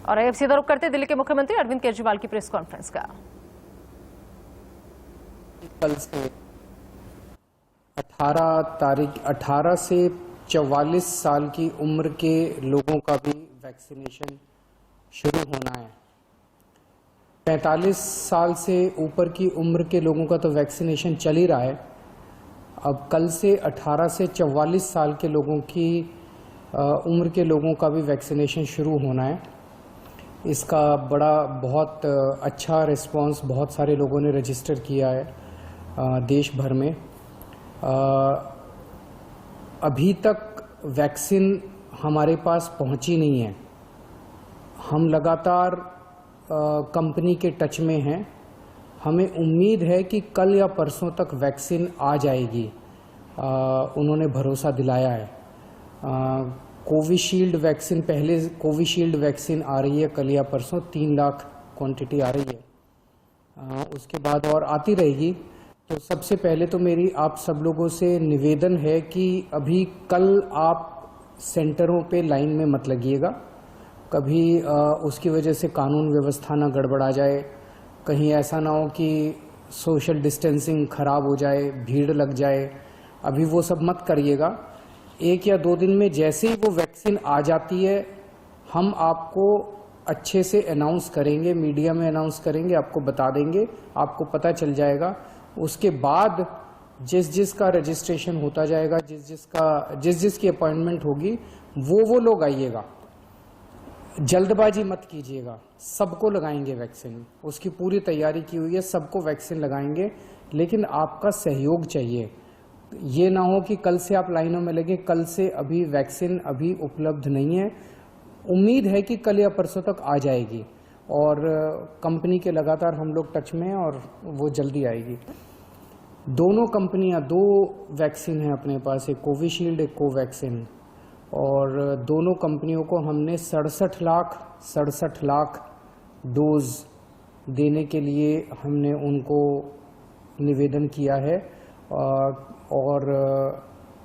और अब सीधा रुख करते दिल्ली के मुख्यमंत्री अरविंद केजरीवाल की प्रेस कॉन्फ्रेंस का। कल से 18 से 44 साल की उम्र के लोगों का भी वैक्सीनेशन शुरू होना है। 45 साल से ऊपर की उम्र के लोगों का तो वैक्सीनेशन चल ही रहा है। अब कल से 18 से 44 साल के लोगों की उम्र के लोगों का भी वैक्सीनेशन शुरू होना है। इसका बहुत अच्छा रिस्पांस बहुत सारे लोगों ने रजिस्टर किया है देश भर में। अभी तक वैक्सीन हमारे पास पहुंची नहीं है। हम लगातार कंपनी के टच में हैं। हमें उम्मीद है कि कल या परसों तक वैक्सीन आ जाएगी। उन्होंने भरोसा दिलाया है। कोविशील्ड वैक्सीन पहले कोविशील्ड वैक्सीन आ रही है, कल या परसों 3 लाख क्वांटिटी आ रही है। उसके बाद और आती रहेगी। तो सबसे पहले तो मेरी आप सब लोगों से निवेदन है कि अभी कल आप सेंटरों पे लाइन में मत लगिएगा। कभी उसकी वजह से कानून व्यवस्था ना गड़बड़ा जाए, कहीं ऐसा ना हो कि सोशल डिस्टेंसिंग खराब हो जाए, भीड़ लग जाए। अभी वो सब मत करिएगा। 1 या 2 दिन में जैसे ही वो वैक्सीन आ जाती है, हम आपको अच्छे से अनाउंस करेंगे, मीडिया में अनाउंस करेंगे, आपको बता देंगे, आपको पता चल जाएगा। उसके बाद जिस का रजिस्ट्रेशन होता जाएगा, जिस की अपॉइंटमेंट होगी, वो लोग आइएगा। जल्दबाजी मत कीजिएगा। सबको लगाएंगे वैक्सीन, उसकी पूरी तैयारी की हुई है, सबको वैक्सीन लगाएंगे। लेकिन आपका सहयोग चाहिए। ये ना हो कि कल से आप लाइनों में लगे। कल से अभी वैक्सीन अभी उपलब्ध नहीं है। उम्मीद है कि कल या परसों तक आ जाएगी और कंपनी के लगातार हम लोग टच में हैं और वो जल्दी आएगी। दोनों कंपनियां 2 वैक्सीन हैं अपने पास, एक कोविशील्ड एक कोवैक्सीन, और दोनों कंपनियों को हमने 67 लाख डोज देने के लिए हमने उनको निवेदन किया है और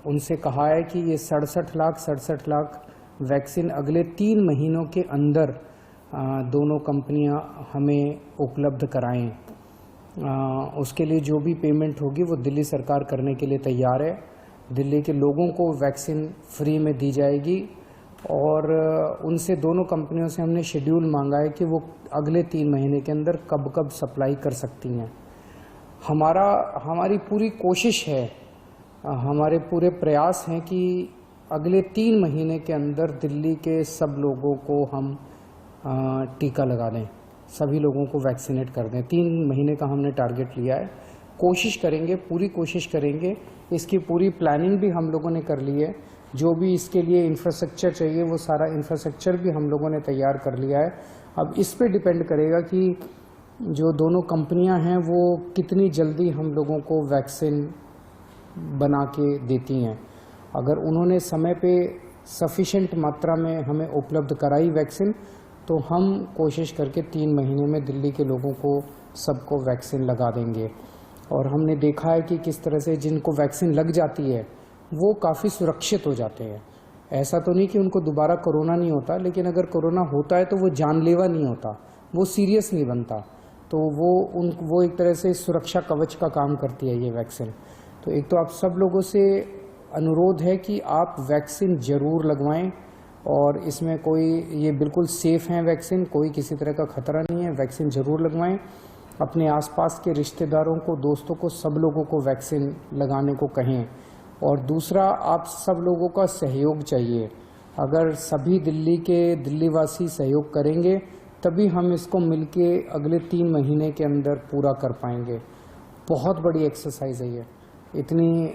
उनसे कहा है कि ये 67 लाख वैक्सीन अगले 3 महीनों के अंदर दोनों कंपनियां हमें उपलब्ध कराएं। उसके लिए जो भी पेमेंट होगी वो दिल्ली सरकार करने के लिए तैयार है। दिल्ली के लोगों को वैक्सीन फ्री में दी जाएगी और उनसे दोनों कंपनियों से हमने शेड्यूल मांगा है कि वो अगले 3 महीने के अंदर कब सप्लाई कर सकती हैं। हमारी पूरी कोशिश है, हमारे पूरे प्रयास हैं कि अगले 3 महीने के अंदर दिल्ली के सब लोगों को हम टीका लगा दें, सभी लोगों को वैक्सीनेट कर दें। 3 महीने का हमने टारगेट लिया है। कोशिश करेंगे, पूरी कोशिश करेंगे। इसकी पूरी प्लानिंग भी हम लोगों ने कर ली है। जो भी इसके लिए इंफ्रास्ट्रक्चर चाहिए वो सारा इंफ्रास्ट्रक्चर भी हम लोगों ने तैयार कर लिया है। अब इस पे डिपेंड करेगा कि जो दोनों कंपनियां हैं वो कितनी जल्दी हम लोगों को वैक्सीन बना के देती हैं। अगर उन्होंने समय पे सफिशेंट मात्रा में हमें उपलब्ध कराई वैक्सीन, तो हम कोशिश करके 3 महीने में दिल्ली के लोगों को सबको वैक्सीन लगा देंगे। और हमने देखा है कि किस तरह से जिनको वैक्सीन लग जाती है वो काफ़ी सुरक्षित हो जाते हैं। ऐसा तो नहीं कि उनको दोबारा कोरोना नहीं होता, लेकिन अगर कोरोना होता है तो वो जानलेवा नहीं होता, वो सीरियस नहीं बनता। तो वो एक तरह से सुरक्षा कवच का काम करती है ये वैक्सीन। तो एक तो आप सब लोगों से अनुरोध है कि आप वैक्सीन ज़रूर लगवाएं और इसमें ये बिल्कुल सेफ़ है वैक्सीन, कोई किसी तरह का खतरा नहीं है। वैक्सीन ज़रूर लगवाएं। अपने आसपास के रिश्तेदारों को, दोस्तों को, सब लोगों को वैक्सीन लगाने को कहें। और दूसरा, आप सब लोगों का सहयोग चाहिए। अगर सभी दिल्लीवासी सहयोग करेंगे तभी हम इसको मिलके अगले 3 महीने के अंदर पूरा कर पाएंगे। बहुत बड़ी एक्सरसाइज है ये। इतनी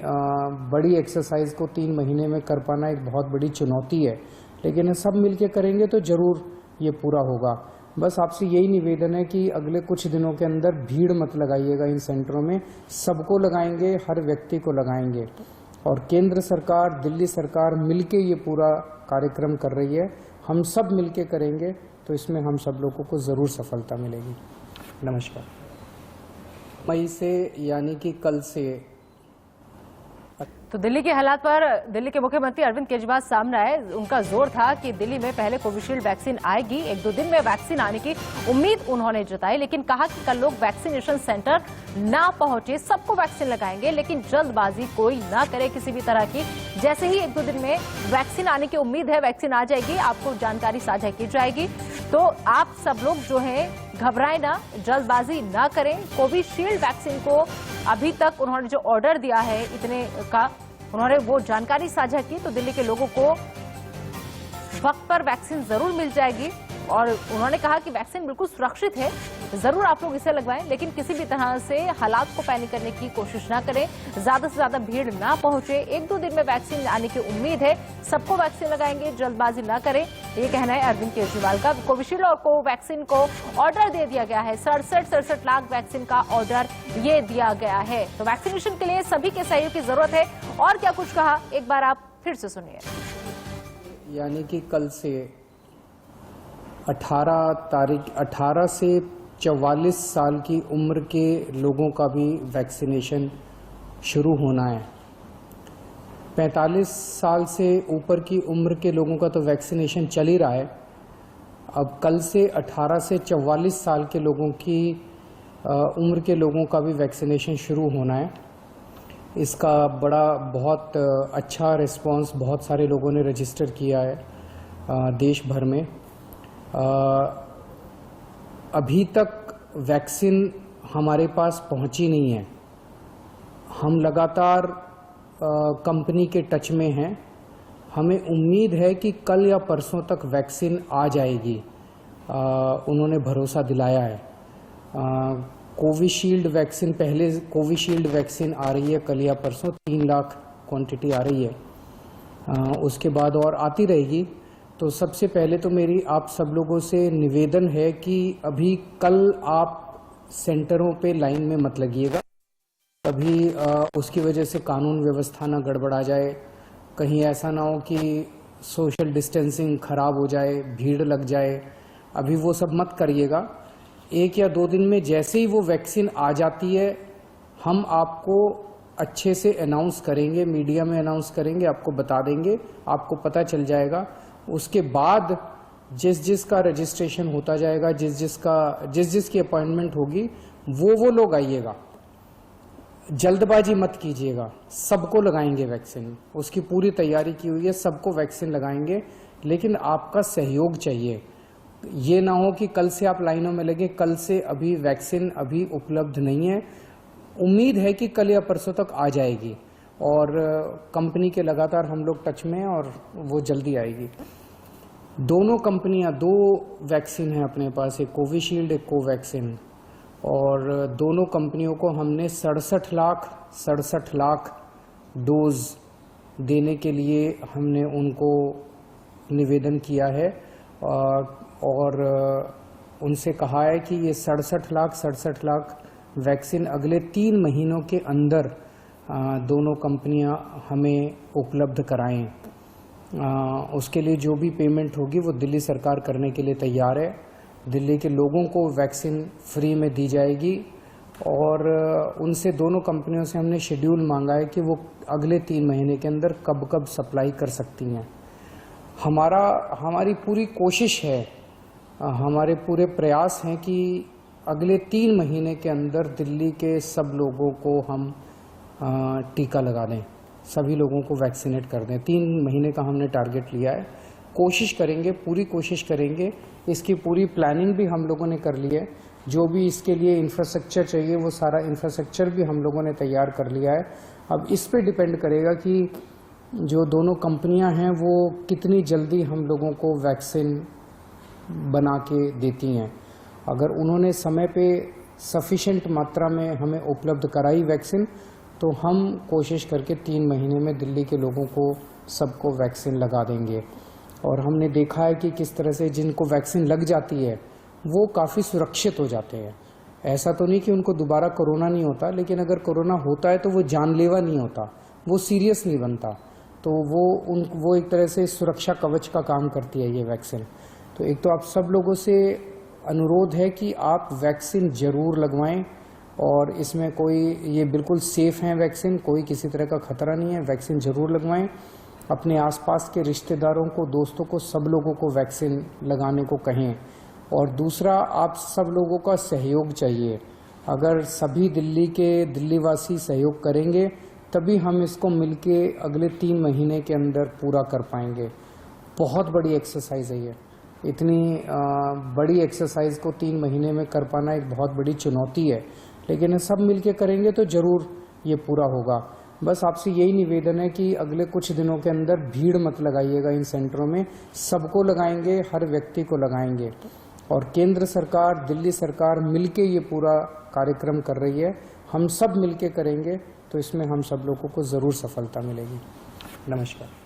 बड़ी एक्सरसाइज को 3 महीने में कर पाना एक बहुत बड़ी चुनौती है, लेकिन सब मिलके करेंगे तो ज़रूर ये पूरा होगा। बस आपसे यही निवेदन है कि अगले कुछ दिनों के अंदर भीड़ मत लगाइएगा इन सेंटरों में। सबको लगाएंगे, हर व्यक्ति को लगाएंगे। और केंद्र सरकार, दिल्ली सरकार मिलके ये पूरा कार्यक्रम कर रही है। हम सब मिलके करेंगे तो इसमें हम सब लोगों को ज़रूर सफलता मिलेगी। नमस्कार। मई से यानी कि कल से तो दिल्ली के हालात पर दिल्ली के मुख्यमंत्री अरविंद केजरीवाल सामने आए। उनका जोर था कि दिल्ली में पहले कोविशील्ड वैक्सीन आएगी, 1-2 दिन में वैक्सीन आने की उम्मीद उन्होंने जताई, लेकिन कहा कि कल लोग वैक्सीनेशन सेंटर ना पहुंचे, सबको वैक्सीन लगाएंगे, लेकिन जल्दबाजी कोई ना करे किसी भी तरह की। जैसे ही 1-2 दिन में वैक्सीन आने की उम्मीद है, वैक्सीन आ जाएगी, आपको जानकारी साझा की जाएगी। तो आप सब लोग जो है घबराएं ना, जल्दबाजी ना करें। कोविशील्ड वैक्सीन को अभी तक उन्होंने जो ऑर्डर दिया है इतने का, उन्होंने वो जानकारी साझा की, तो दिल्ली के लोगों को वक्त पर वैक्सीन जरूर मिल जाएगी। और उन्होंने कहा कि वैक्सीन बिल्कुल सुरक्षित है, जरूर आप लोग इसे लगवाएं, लेकिन किसी भी तरह से हालात को पैनिक करने की कोशिश ना करें, ज्यादा से ज्यादा भीड़ ना पहुंचे। 1-2 दिन में वैक्सीन आने की उम्मीद है, सबको वैक्सीन लगाएंगे, जल्दबाजी ना करें, ये कहना है अरविंद केजरीवाल का। कोविशील्ड और कोवैक्सीन को ऑर्डर दे दिया गया है, 67 लाख वैक्सीन का ऑर्डर ये दिया गया है। तो वैक्सीनेशन के लिए सभी के सहयोग की जरूरत है। और क्या कुछ कहा, एक बार आप फिर से सुनिए। यानी कि कल से 18 से 44 साल की उम्र के लोगों का भी वैक्सीनेशन शुरू होना है। 45 साल से ऊपर की उम्र के लोगों का तो वैक्सीनेशन चल ही रहा है। अब कल से 18 से 44 साल के लोगों की उम्र के लोगों का भी वैक्सीनेशन शुरू होना है। इसका बहुत अच्छा रिस्पांस बहुत सारे लोगों ने रजिस्टर किया है देश भर में। अभी तक वैक्सीन हमारे पास पहुंची नहीं है। हम लगातार कंपनी के टच में हैं। हमें उम्मीद है कि कल या परसों तक वैक्सीन आ जाएगी, उन्होंने भरोसा दिलाया है। कोविशील्ड वैक्सीन, पहले कोविशील्ड वैक्सीन आ रही है कल या परसों, 3 लाख क्वांटिटी आ रही है, उसके बाद और आती रहेगी। तो सबसे पहले तो मेरी आप सब लोगों से निवेदन है कि अभी कल आप सेंटरों पे लाइन में मत लगिएगा। अभी उसकी वजह से कानून व्यवस्था ना गड़बड़ा जाए, कहीं ऐसा ना हो कि सोशल डिस्टेंसिंग खराब हो जाए, भीड़ लग जाए। अभी वो सब मत करिएगा। 1 या 2 दिन में जैसे ही वो वैक्सीन आ जाती है, हम आपको अच्छे से अनाउंस करेंगे, मीडिया में अनाउंस करेंगे, आपको बता देंगे, आपको पता चल जाएगा। उसके बाद जिस का रजिस्ट्रेशन होता जाएगा, जिस की अपॉइंटमेंट होगी, वो लोग आइएगा। जल्दबाजी मत कीजिएगा, सबको लगाएंगे वैक्सीन, उसकी पूरी तैयारी की हुई है, सबको वैक्सीन लगाएंगे, लेकिन आपका सहयोग चाहिए। ये ना हो कि कल से आप लाइनों में लगे, कल से अभी वैक्सीन अभी उपलब्ध नहीं है। उम्मीद है कि कल या परसों तक आ जाएगी और कंपनी के लगातार हम लोग टच में हैं और वो जल्दी आएगी। दोनों कंपनियां, 2 वैक्सीन हैं अपने पास, एक कोविशील्ड एक कोवैक्सीन, और दोनों कंपनियों को हमने 67 लाख डोज देने के लिए हमने उनको निवेदन किया है और उनसे कहा है कि ये 67 लाख वैक्सीन अगले 3 महीनों के अंदर दोनों कंपनियां हमें उपलब्ध कराएं। उसके लिए जो भी पेमेंट होगी वो दिल्ली सरकार करने के लिए तैयार है। दिल्ली के लोगों को वैक्सीन फ्री में दी जाएगी और उनसे, दोनों कंपनियों से हमने शेड्यूल मांगा है कि वो अगले 3 महीने के अंदर कब सप्लाई कर सकती हैं। हमारी पूरी कोशिश है, हमारे पूरे प्रयास हैं कि अगले 3 महीने के अंदर दिल्ली के सब लोगों को हम टीका लगा दें, सभी लोगों को वैक्सीनेट कर दें। 3 महीने का हमने टारगेट लिया है। कोशिश करेंगे, पूरी कोशिश करेंगे। इसकी पूरी प्लानिंग भी हम लोगों ने कर ली है। जो भी इसके लिए इंफ्रास्ट्रक्चर चाहिए वो सारा इंफ्रास्ट्रक्चर भी हम लोगों ने तैयार कर लिया है। अब इस पे डिपेंड करेगा कि जो दोनों कंपनियां हैं वो कितनी जल्दी हम लोगों को वैक्सीन बना के देती हैं। अगर उन्होंने समय पे सफिशेंट मात्रा में हमें उपलब्ध कराई वैक्सीन, तो हम कोशिश करके 3 महीने में दिल्ली के लोगों को सबको वैक्सीन लगा देंगे। और हमने देखा है कि किस तरह से जिनको वैक्सीन लग जाती है वो काफ़ी सुरक्षित हो जाते हैं। ऐसा तो नहीं कि उनको दोबारा कोरोना नहीं होता, लेकिन अगर कोरोना होता है तो वो जानलेवा नहीं होता, वो सीरियस नहीं बनता। तो वो एक तरह से सुरक्षा कवच का काम करती है ये वैक्सीन। तो एक तो आप सब लोगों से अनुरोध है कि आप वैक्सीन जरूर लगवाएं। और इसमें कोई ये बिल्कुल सेफ है वैक्सीन, कोई किसी तरह का खतरा नहीं है। वैक्सीन जरूर लगवाएं, अपने आसपास के रिश्तेदारों को, दोस्तों को, सब लोगों को वैक्सीन लगाने को कहें। और दूसरा, आप सब लोगों का सहयोग चाहिए। अगर सभी दिल्लीवासी सहयोग करेंगे तभी हम इसको मिलके अगले 3 महीने के अंदर पूरा कर पाएंगे। बहुत बड़ी एक्सरसाइज है ये, इतनी बड़ी एक्सरसाइज को 3 महीने में कर पाना एक बहुत बड़ी चुनौती है, लेकिन सब मिलके करेंगे तो जरूर ये पूरा होगा। बस आपसे यही निवेदन है कि अगले कुछ दिनों के अंदर भीड़ मत लगाइएगा इन सेंटरों में, सबको लगाएंगे, हर व्यक्ति को लगाएंगे। और केंद्र सरकार, दिल्ली सरकार मिलके ये पूरा कार्यक्रम कर रही है, हम सब मिलके करेंगे तो इसमें हम सब लोगों को जरूर सफलता मिलेगी। नमस्कार।